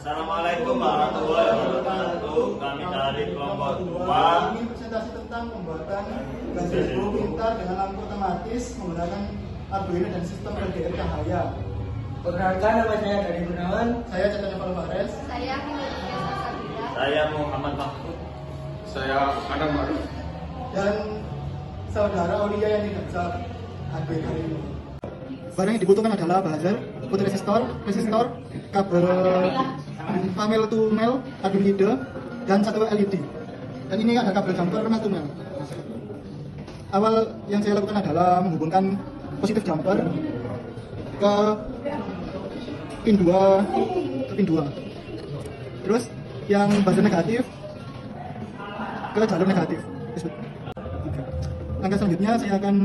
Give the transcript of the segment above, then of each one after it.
Assalamualaikum warahmatullahi wabarakatuh. Kami dari kelompok 2 ini presentasi tentang pembuatan gazebo pintar dengan lampu otomatis menggunakan Arduino dan sistem LDR cahaya. Perkenalkan, nama saya Dani Gunawan. Saya Catanya Palmares. Saya Hindia Sabila. Saya Muhammad Mahfud. Saya Adam Maruf. Dan saudara Aulia yang tidak bisa hadir hari ini. Barang yang dibutuhkan adalah buzzer, resistor, kabel male to male, Arduino, dan satu LED. Dan ini ada kabel jumper male to male. Awal yang saya lakukan adalah menghubungkan positif jumper ke pin 2. Terus yang buzzer negatif ke jalur negatif. Langkah selanjutnya saya akan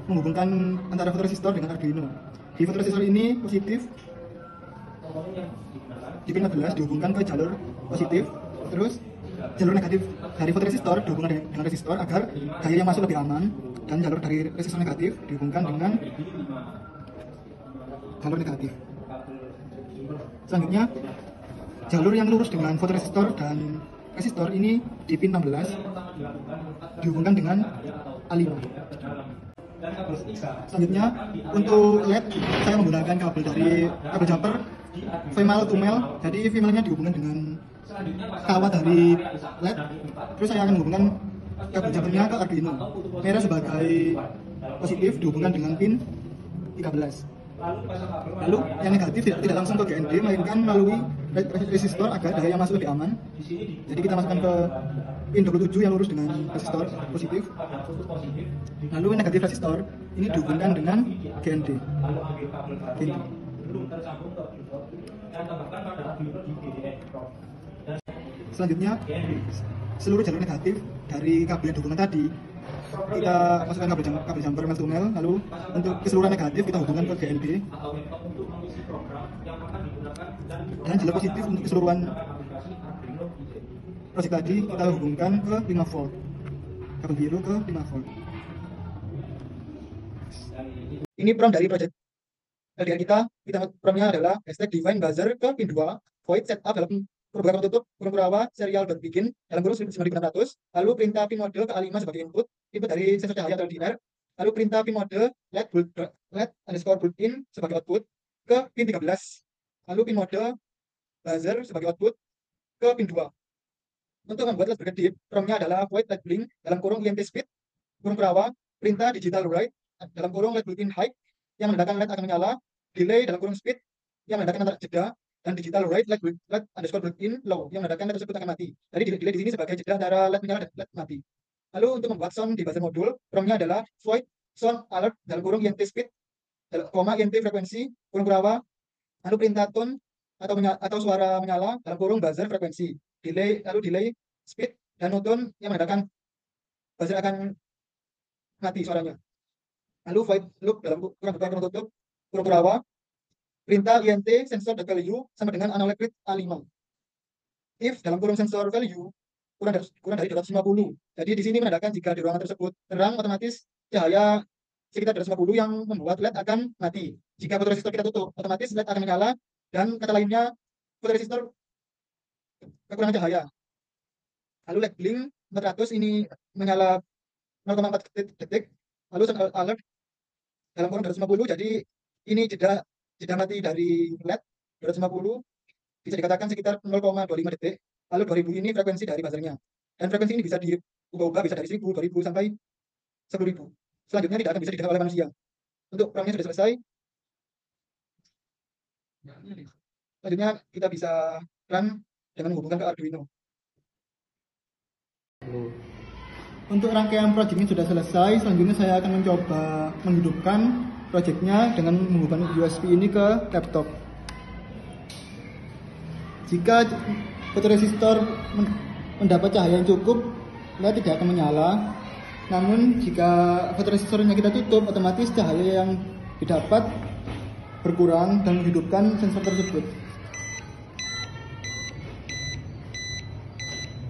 menghubungkan antara fotoresistor dengan Arduino. Di fotoresistor ini positif di pin 14 dihubungkan ke jalur positif, terus jalur negatif dari fotoresistor dihubungkan dengan resistor agar daya yang masuk lebih aman, dan jalur dari resistor negatif dihubungkan dengan jalur negatif. Selanjutnya jalur yang lurus dengan fotoresistor dan resistor ini di pin 16 dihubungkan dengan A5. Selanjutnya untuk LED saya menggunakan kabel dari kabel jumper female to male, jadi female-nya dihubungkan dengan kawat dari LED. Terus saya akan menghubungkan kabel jumpernya ke Arduino. Merah sebagai positif dihubungkan dengan pin 13. Lalu yang negatif tidak langsung ke GND, melainkan melalui resistor agar daya yang masuk lebih aman. Jadi kita masukkan ke pin 27 yang lurus dengan resistor positif. Lalu negatif resistor ini dihubungkan dengan GND. Selanjutnya seluruh jalur negatif dari kabel yang dihubungkan tadi kita masukkan kabel jumper male to male. Lalu untuk keseluruhan negatif kita hubungkan ke GND, dan jalur positif untuk keseluruhan proyek tadi kita hubungkan ke 5 volt, kabel biru ke 5 volt. Ini prompt dari project LDR kita prompt-nya adalah #define buzzer ke pin 2 void setup dalam kurung tutup kurung kurawa serial.begin dalam kurung 9600. Lalu perintah pin mode ke A5 sebagai input dari sensor cahaya atau LDR. Lalu perintah pin mode LED_built-in sebagai output ke pin 13. Lalu pin mode buzzer sebagai output ke pin 2. Untuk membuat LED berkedip, prompt-nya adalah void LED blink dalam kurung INT speed kurung kurawa, perintah digital write dalam kurung LED built-in high yang menandakan LED akan menyala, delay dalam kurung speed yang menandakan antara jeda, dan digital write LED_built-in low yang menandakan LED tersebut akan mati. Jadi delay di sini sebagai jeda antara LED menyala dan LED mati. Lalu untuk membuat sound di buzzer modul, prompt-nya adalah void sound alert dalam kurung INT speed, INT frekuensi kurung kurawa, lalu perintah tone atau suara menyala dalam kurung buzzer frekuensi, delay speed, dan no tone yang menandakan buzzer akan mati suaranya. Lalu void loop dalam kurung tutup kurung kurawa, perintah INT sensor value sama dengan analog read A5. If dalam kurung sensor value kurang dari 250. Jadi di sini menandakan jika di ruangan tersebut terang, otomatis cahaya sekitar 250 yang membuat LED akan mati. Jika fotoresistor kita tutup, otomatis LED akan menyala, dan kata lainnya fotoresistor kekurangan cahaya. Lalu LED blink 400 ini menyala 0,4 detik. Lalu sound alert dalam kurung 250, jadi ini jeda mati dari LED 250 bisa dikatakan sekitar 0,25 detik. Lalu 2000 ini frekuensi dari buzzernya, dan frekuensi ini bisa diubah-ubah, bisa dari 1000, 2000 sampai 10.000. Selanjutnya tidak akan bisa didengar oleh manusia. Untuk prompt-nya sudah selesai. Selanjutnya kita bisa run dengan menghubungkan ke Arduino. Untuk rangkaian project ini sudah selesai. Selanjutnya saya akan mencoba menghidupkan projectnya dengan menghubungkan USB ini ke laptop. Jika fotoresistor mendapat cahaya yang cukup, LED tidak akan menyala. Namun jika fotoresistornya kita tutup, otomatis cahaya yang didapat berkurang dan menghidupkan sensor tersebut.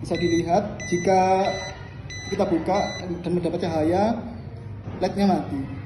Bisa dilihat jika kita buka dan mendapat cahaya, LED-nya mati.